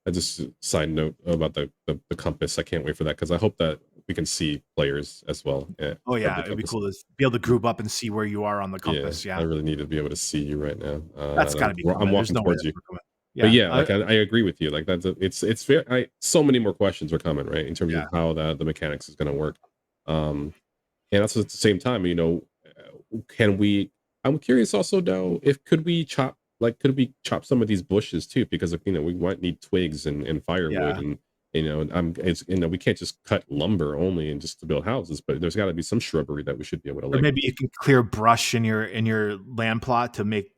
I just side note about the compass. I can't wait for that, because I hope that we can see players as well. Oh Of yeah, the it'd be compass. cool to be able to group up and see where you are on the Yeah, compass. I Yeah, really need to be able to see you right now. that's got to be I'm coming. There's walking no way towards that's you. not coming. But Yeah, yeah, like I agree with you. Like it's very so many more questions are coming, right? In terms yeah. of how the mechanics is going to work. And also at the same time, can we? I'm curious also now, if could we chop some of these bushes too? Because we might need twigs and firewood, Yeah. and it's we can't just cut lumber only and just to build houses, but there's got to be some shrubbery that we should be able to Or like. maybe you can clear brush in your land plot to make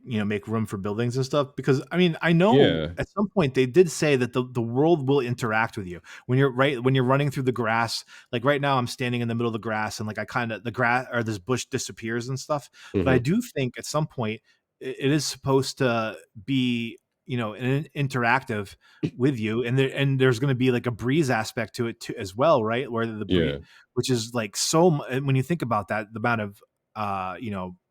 room for buildings and stuff. Because I mean, I know Yeah. at some point they did say that the world will interact with you when you're running through the grass. Like right now, I'm standing in the middle of the grass, and like the grass or this bush disappears and stuff. But I Hmm. do think at some point it is supposed to be interactive with you, and there's going to be like a breeze aspect to it too as well, right? Where the breeze, Yeah. which is like when you think about that, the amount of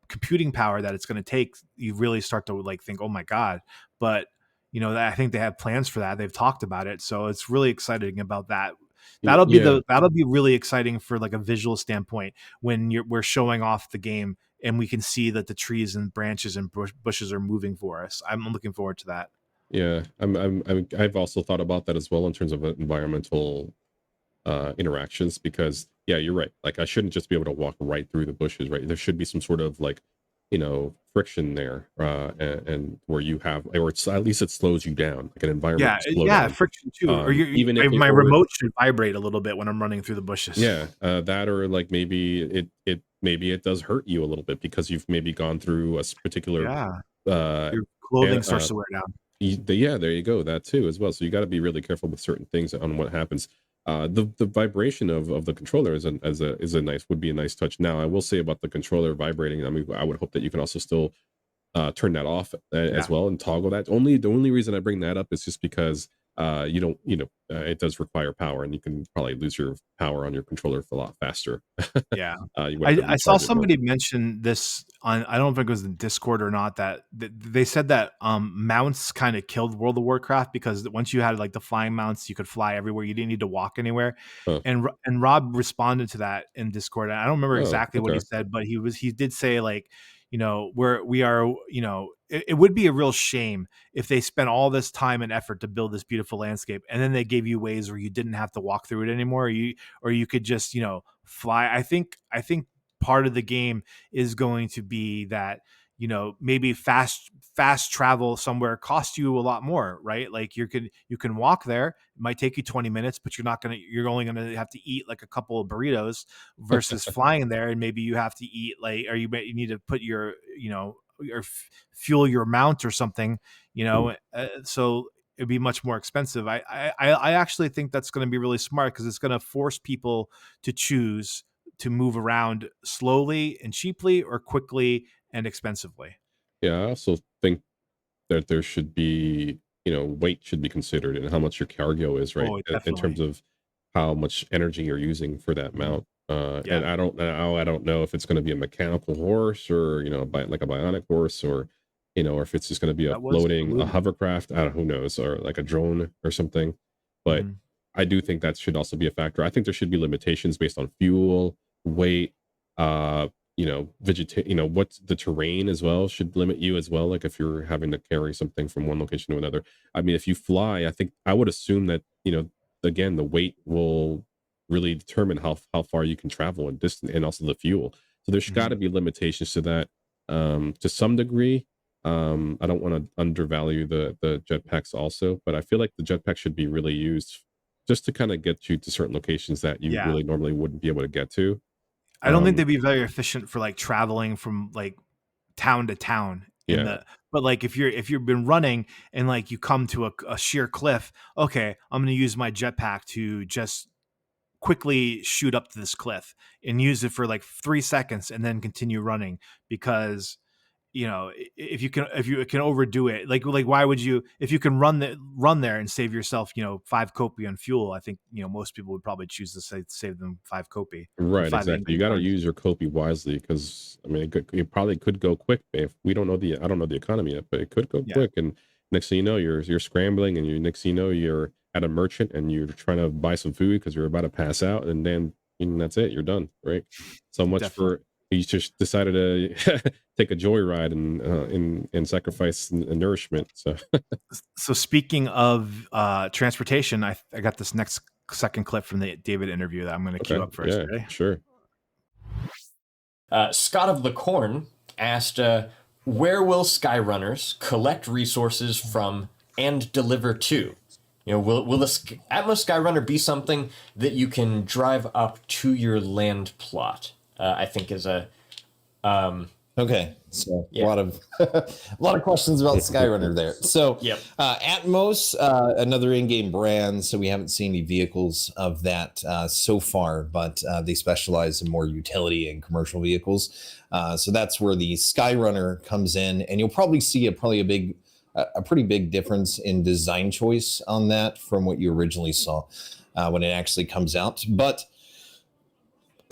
computing power that it's going to take, you really start to like think, oh my god. But I think they have plans for that. They've talked about it, so it's really exciting about that. Yeah. That'll be really exciting for like a visual standpoint when we're showing off the game and we can see that the trees and branches and bushes are moving for us. I'm looking forward to that. Yeah. I've also thought about that as well in terms of environmental interactions, because yeah, you're right, like I shouldn't just be able to walk right through the bushes, right? There should be some sort of like friction there, and where you have, or it's at least it slows you down, like an Yeah, environmental yeah, slowdown. friction too. Or Even if my remote should vibrate a little bit when I'm running through the bushes. yeah, that, or like maybe maybe it does hurt you a little bit because you've maybe gone through a particular Yeah, uh your clothing an- starts to wear down. Yeah, there you go. That too, as well. So you got to be really careful with certain things on what happens. The vibration of the controller would be a nice touch. Now, I will say about the controller vibrating. I mean, I would hope that you can also still turn that off as Yeah. well and toggle that. The only reason I bring that up is just because you don't it does require power, and you can probably lose your power on your controller a lot faster. Yeah. You would have to I saw recharge it more. somebody mention this on, I don't know if it was in Discord or not, that they said that mounts kind of killed World of Warcraft, because once you had like the flying mounts, you could fly everywhere. You didn't need to walk anywhere. Huh. And Rob responded to that in Discord. I don't remember Oh, exactly what he okay. said, but he did say like, we are, it would be a real shame if they spent all this time and effort to build this beautiful landscape, and then they gave you ways where you didn't have to walk through it anymore. Or you could just, fly. I think part of the game is going to be that, you know, maybe fast travel somewhere costs you a lot more, right? Like you can walk there. It might take you 20 minutes, but you're only going to have to eat like a couple of burritos versus flying there. And maybe you have to eat like, or you need to put your, you know, or fuel your mount or something, you know, so it'd be much more expensive. I actually think that's going to be really smart because it's going to force people to choose to move around slowly and cheaply or quickly and expensively. Yeah, I also think that there should be, you know, weight should be considered and how much your cargo is, right? Oh, In terms definitely. of how much energy you're using for that mount. Yeah. And I don't know if it's going to be a mechanical horse or, you know, like a bionic horse, or, you know, or if it's just going to be a That was floating, a alluded. hovercraft. I don't, who knows, or like a drone or something. But Mhm. I do think that should also be a factor. I think there should be limitations based on fuel, weight, uh, you know, you know, what's the terrain as well should limit you as well. Like if you're having to carry something from one location to another. I mean, if you fly, I think I would assume that, you know, again, the weight will really determine how far you can travel and distance, and also the fuel. So there's got Mhm. to be limitations to that, to some degree. I don't want to undervalue the jetpacks also, but I feel like the jetpack should be really used just to kind of get you to certain locations that you Yeah. really normally wouldn't be able to get to. I don't think Um, they'd be very efficient for like traveling from like town to town in yeah, the, but like if you've been running and like you come to a sheer cliff, okay, I'm going to use my jetpack to just quickly shoot up to this cliff and use it for like 3 seconds and then continue running because, you know, if you can overdo it, like why would you, if you can run there and save yourself, you know, 5 kopie on fuel, I think, you know, most people would probably choose to save them 5 kopie or right, 5 exactly. You in-game got to coins. use your copy wisely because I mean, it probably could go quick if we don't know I don't know the economy yet, but it could go Yeah, quick. And next thing you know, you're scrambling, and next thing you know, you're at a merchant and you're trying to buy some food because you're about to pass out, and then that's it. You're done, right? So much definitely. for you just decided to take a joyride and sacrifice nourishment. So So speaking of transportation, I got this next second clip from the David interview that I'm going to queue okay, up first. yeah, Ready? sure. Scott of the Corn asked, where will Skyrunners collect resources from and deliver to? You know, will the Atmos Skyrunner be something that you can drive up to your land plot? I think is a Okay, so Yeah. a lot of a lot of questions about Skyrunner there. So, Yep. Atmos, another in-game brand. So we haven't seen any vehicles of that so far, but they specialize in more utility and commercial vehicles. So that's where the Skyrunner comes in, and you'll probably see a pretty big difference in design choice on that from what you originally saw when it actually comes out, but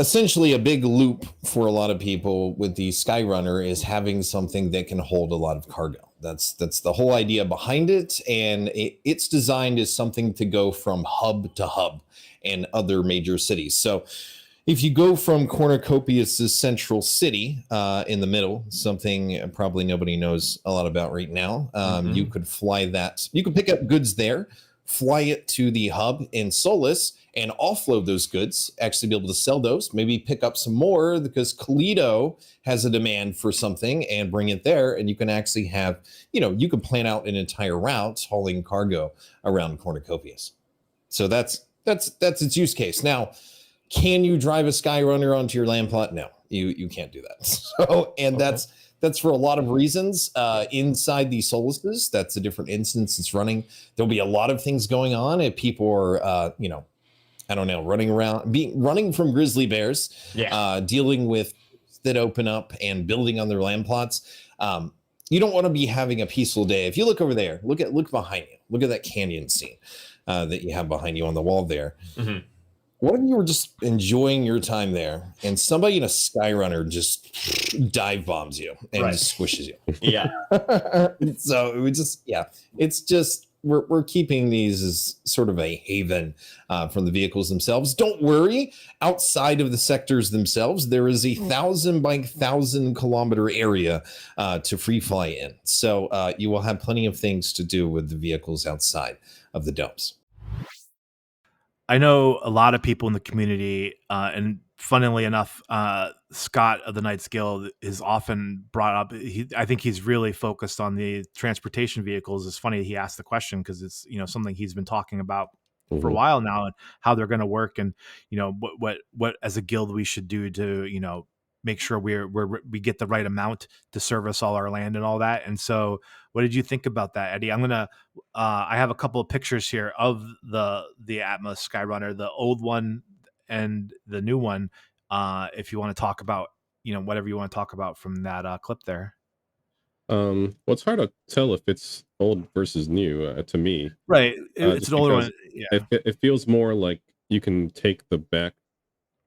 essentially a big loop for a lot of people with the Skyrunner is having something that can hold a lot of cargo. That's the whole idea behind it, and it's designed as something to go from hub to hub in other major cities. So if you go from Cornucopias' central city in the middle, something probably nobody knows a lot about right now, you could fly that. You could pick up goods there, fly it to the hub in Solus, and offload those goods, actually be able to sell those, maybe pick up some more because Toledo has a demand for something and bring it there. And you can actually have, you can plan out an entire route hauling cargo around Cornucopias. So that's its use case. Now, can you drive a Skyrunner onto your land plot? No, you can't do that. So, and Okay. that's for a lot of reasons. Inside the Soluses, that's a different instance it's running. There'll be a lot of things going on if people are, I don't know, running from grizzly bears, Yeah. dealing with that open up and building on their land plots. You don't want to be having a peaceful day. If you look over there, look behind you, look at that canyon scene that you have behind you on the wall there. Mhm. What if you were just enjoying your time there and somebody in a Skyrunner just dive bombs you and Right. just squishes you? Yeah. So it would it's just, we're keeping these as sort of a haven from the vehicles themselves. Don't worry, outside of the sectors themselves, there is 1,000 by 1,000 kilometer area to free fly in. So you will have plenty of things to do with the vehicles outside of the domes. I know a lot of people in the community, and funnily enough, Scott of the Knights Guild is often brought up. I think he's really focused on the transportation vehicles. It's funny he asked the question because it's something he's been talking about for a Mhm. while now, and how they're going to work, and what as a guild we should do to make sure we get the right amount to service all our land and all that. And so, what did you think about that, Eddie? I have a couple of pictures here of the Atmos Skyrunner, the old one and the new one. If you want to talk about whatever you want to talk about from that clip there. Well, it's hard to tell if it's old versus new to me, Right, it's just an older because one. Yeah, it feels more like you can take the back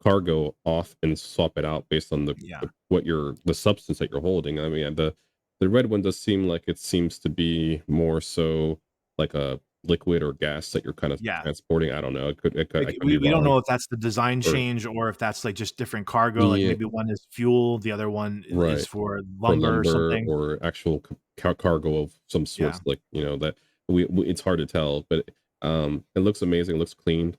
cargo off and swap it out based on yeah, the substance that you're holding. I mean, the red one does seem like it seems to be more so like a liquid or gas that you're kind of yeah. transporting. I don't know. I Like, could be we don't wrong. know if that's the design Or change or if that's like just different cargo. Like yeah, maybe one is fuel, the other one is right. for For lumber or lumber something. or actual cargo of some Yeah. sorts, like that we it's hard to tell, but it looks amazing. It looks clean.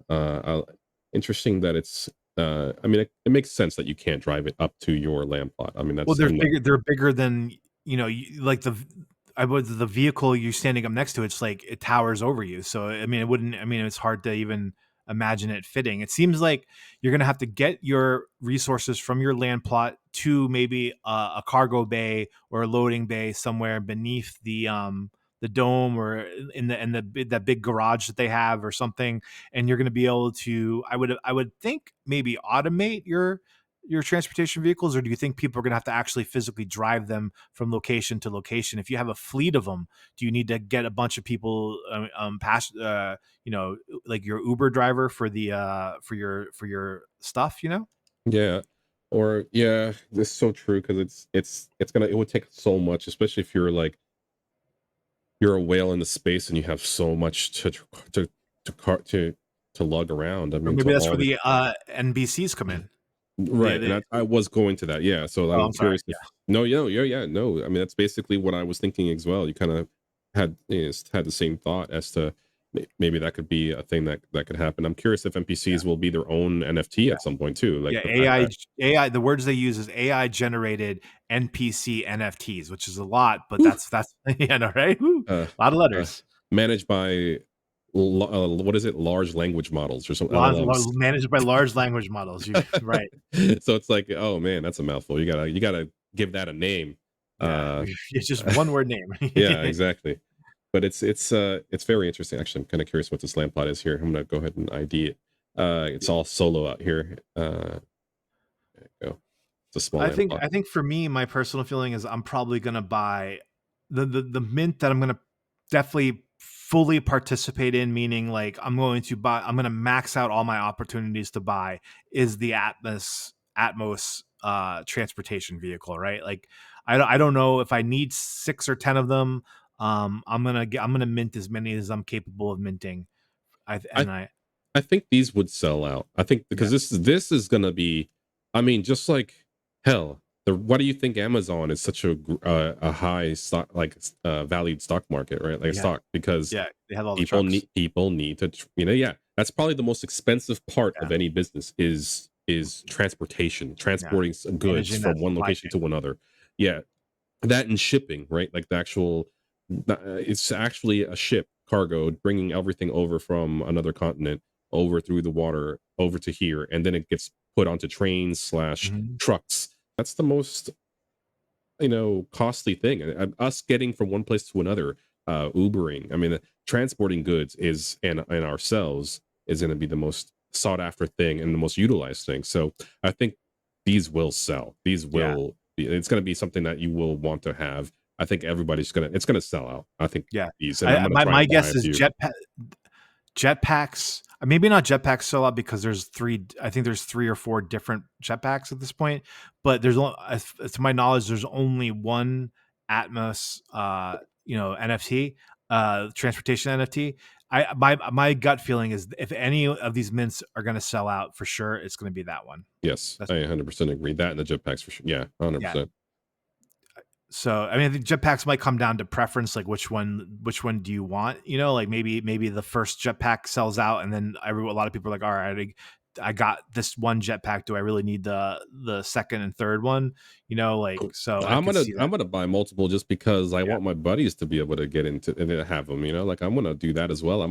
Interesting that it's. I mean, it makes sense that you can't drive it up to your land plot. I mean, Well, that's I'm not they're bigger than, like the vehicle you're standing up next to, it's like it towers over you. So, it's hard to even imagine it fitting. It seems like you're going to have to get your resources from your land plot to maybe a cargo bay or a loading bay somewhere beneath the dome, or that big garage that they have or something. And you're going to be able to, I would think, maybe automate your transportation vehicles, or do you think people are going to have to actually physically drive them from location to location? If you have a fleet of them, do you need to get a bunch of people past like your Uber driver for the for your stuff, yeah. Or yeah, this is so true because it would take so much, especially if you're a whale in the space and you have so much to to lug around. I or mean, to maybe that's where all the NBCs come in. right, and I was going to that, yeah. So Oh, I'm I'm sorry. curious if no, yeah, no. I mean, that's basically what I was thinking as well. You kind of had the same thought as to maybe that could be a thing that could happen. I'm curious if Yeah, NPCs will be their own NFT yeah, at some point too. Like yeah. the fact that AI. The words they use is AI generated NPC NFTs, which is a lot, but whew, that's yeah, no, right? Woo, uh, a lot of uh, letters. managed by what is it, large language models or some LLMs. Managed by large language models. You right. So it's like, oh man, that's a mouthful. You gotta give that a name. Yeah, Uh, it's just one word name. yeah, exactly. But it's very interesting. Actually, I'm kind of curious what this lamp plot is here. I'm gonna go ahead and ID it. It's all solo out here. There you go. It's a small I lamp think plot. I think for me, my personal feeling is I'm probably gonna buy the mint that I'm gonna definitely fully participate in, meaning like I'm gonna max out all my opportunities to buy is the Atmos transportation vehicle, right? Like I don't know if I need 6 or 10 of them. I'm gonna mint as many as I'm capable of minting. I I and I I think these would sell out. I think Yeah. because this is gonna be. I mean, just like hell. Why do you think Amazon is such a high stock valued stock market, right? Like a Yeah. stock because Yeah, they have all the trucks. people need to yeah, that's probably the most expensive part Yeah. of any business is transportation, Yeah. transporting goods Managing that from one supply location chain. to another. Yeah, that and shipping, right? Like the actual it's actually a ship cargo bringing everything over from another continent over through the water over to here, and then it gets put onto trains slash Mhm. trucks. That's the most costly thing. And us getting from one place to another, ubering, I mean, transporting goods is and ourselves is going to be the most sought after thing and the most utilized thing. So I think these will sell. Yeah. It's going to be something that you will want to have. I think it's going to sell out. I think Yeah. these, and I'm going to My try my and buy guess a is few. jetpacks, maybe not jetpacks sell out because I think there's 3 or 4 different jetpacks at this point, but there's only, to my knowledge, there's only one Atmos, NFT, transportation NFT. My gut feeling is if any of these mints are going to sell out for sure, it's going to be that one. Yes, That's I 100% agree. That and the jetpacks for sure. Yeah, Yeah. 100%. So I think jetpacks might come down to preference, like which one do you want? Like maybe the first jetpack sells out, and then a lot of people are like, all right, I got this one jetpack. Do I really need the second and third one? You know, like, so I'm gonna buy multiple just because I want my buddies to be able to get into and have them. You know, like I'm gonna do that as well.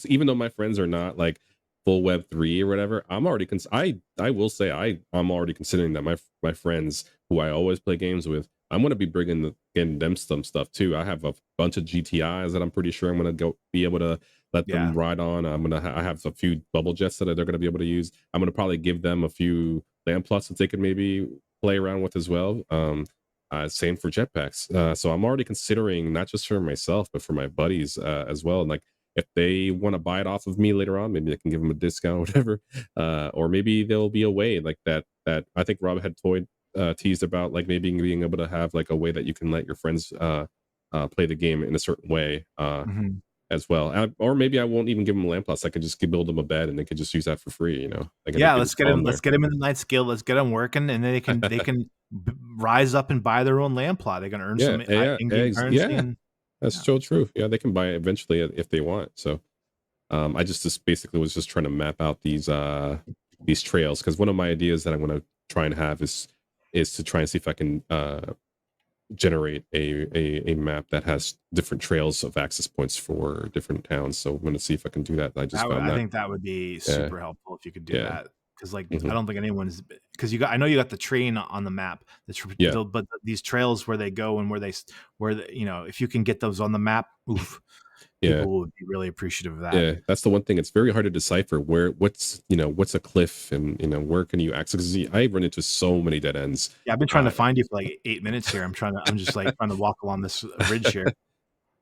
Even though my friends are not like full Web3 or whatever, I'm already I will say I'm already considering that my friends who I always play games with, I'm gonna be getting them some stuff too. I have a bunch of GTIs that I'm pretty sure I'm gonna be able to let them ride on. I have a few bubble jets that they're gonna be able to use. I'm gonna probably give them a few land plots that they could maybe play around with as well. Same for jetpacks. So I'm already considering not just for myself but for my buddies as well. And like if they want to buy it off of me later on, maybe I can give them a discount or whatever. Or maybe there'll be a way like that I think Rob had teased about, like maybe being able to have like a way that you can let your friends play the game in a certain way as well. Or maybe I won't even give them land plots. I could just build them a bed and they could just use that for free, you know. Like, let's get them in the Knights Guild. Let's get them working, and then they can rise up and buy their own land plot. They can earn some in-game currency. That's so true. Yeah, they can buy it eventually if they want. So I just basically was just trying to map out these trails, because one of my ideas that I'm going to try and have is to try and see if I can generate a map that has different trails of access points for different towns. So I'm going to see if I can do that. I think that would be super helpful if you could do that. Because I don't think anyone's, because I know you got the train on the map, but these trails where they go and where you know, if you can get those on the map, people would be really appreciative of that. Yeah, that's the one thing. It's very hard to decipher what's a cliff, and you know, where can you access. I run into so many dead ends. Yeah, I've been trying to find you for like 8 minutes here. I'm just like trying to walk along this ridge here.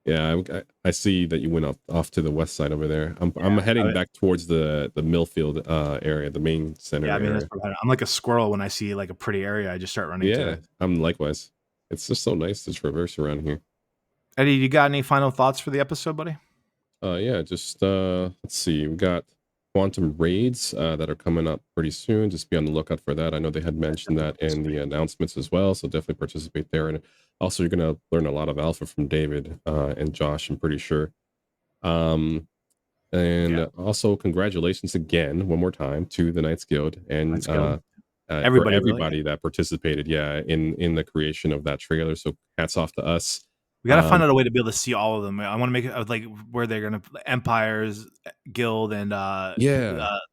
Yeah, I see that you went off to the west side over there. I'm heading back towards the Millfield area, the main center. Yeah, I mean, I'm like a squirrel when I see like a pretty area. I just start running. Yeah, I'm likewise. It's just so nice to traverse around here. Eddie, you got any final thoughts for the episode, buddy? Yeah, just let's see. We got quantum raids that are coming up pretty soon. Just be on the lookout for that. I know they had mentioned that in the announcements as well, so definitely participate there. And also, you're going to learn a lot of alpha from David and Josh, I'm pretty sure. Also, congratulations again, one more time, to the Knights Guild and everybody that participated, in the creation of that trailer. So hats off to us. We got to find out a way to be able to see all of them. I want to make it like where they're going to Empire's Guild and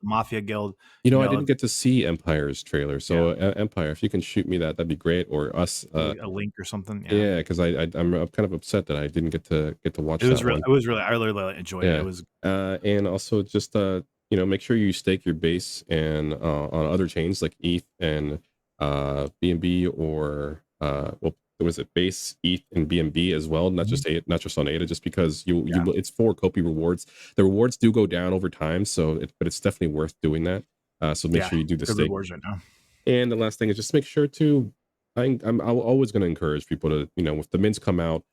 Mafia Guild. You know, I didn't get to see Empire's trailer. So Empire, if you can shoot me that'd be great. Or us a link or something. Yeah, because I'm kind of upset that I didn't get to watch it. I really enjoyed it. It was and also just make sure you stake your base and on other chains like ETH and BNB or was it base, ETH, and BNB as well, not just on ADA, just because it's for Copy rewards. The rewards do go down over time, but it's definitely worth doing that. So make sure you do the stake. Rewards right now. And the last thing is just make sure to. I'm always going to encourage people to, if the mints come out,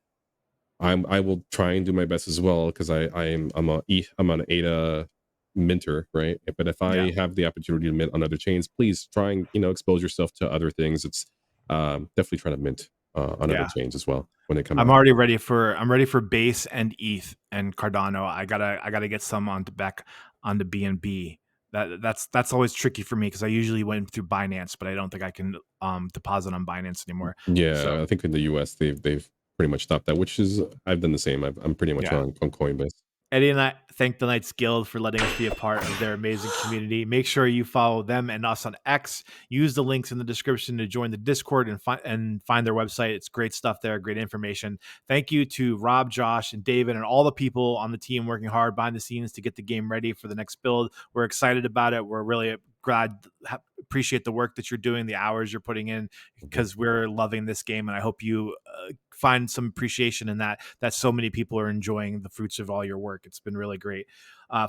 I will try and do my best as well, because I'm an ADA minter, right? But if I have the opportunity to mint on other chains, please try and expose yourself to other things. It's definitely try to mint on other chains as well when they come out. I'm ready for base and ETH and Cardano. I gotta get some onto BNB. That's always tricky for me because I usually went through Binance, but I don't think I can deposit on Binance anymore. Yeah, I think in the US they've pretty much stopped that, which is I've done the same. I'm pretty much on Coinbase. Eddie and I thank the Knights Guild for letting us be a part of their amazing community. Make sure you follow them and us on X. Use the links in the description to join the Discord and find their website. It's great stuff there, great information. Thank you to Rob, Josh, and David, and all the people on the team working hard behind the scenes to get the game ready for the next build. We're excited about it. We're really appreciate the work that you're doing, the hours you're putting in, because we're loving this game, and I hope you find some appreciation in that so many people are enjoying the fruits of all your work. It's been really great.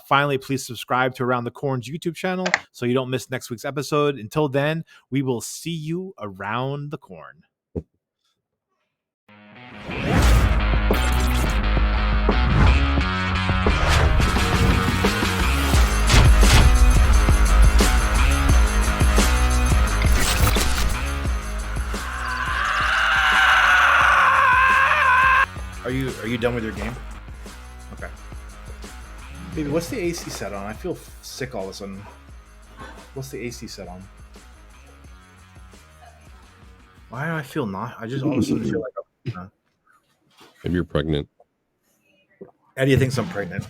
Finally, please subscribe to Around the Corn's YouTube channel so you don't miss next week's episode. Until then, we will see you around the corn. Are you done with your game? Okay. Baby, what's the AC set on? I feel sick all of a sudden. What's the AC set on? Why do I feel not? I just all of a sudden feel like If you're pregnant. Eddie thinks I'm pregnant.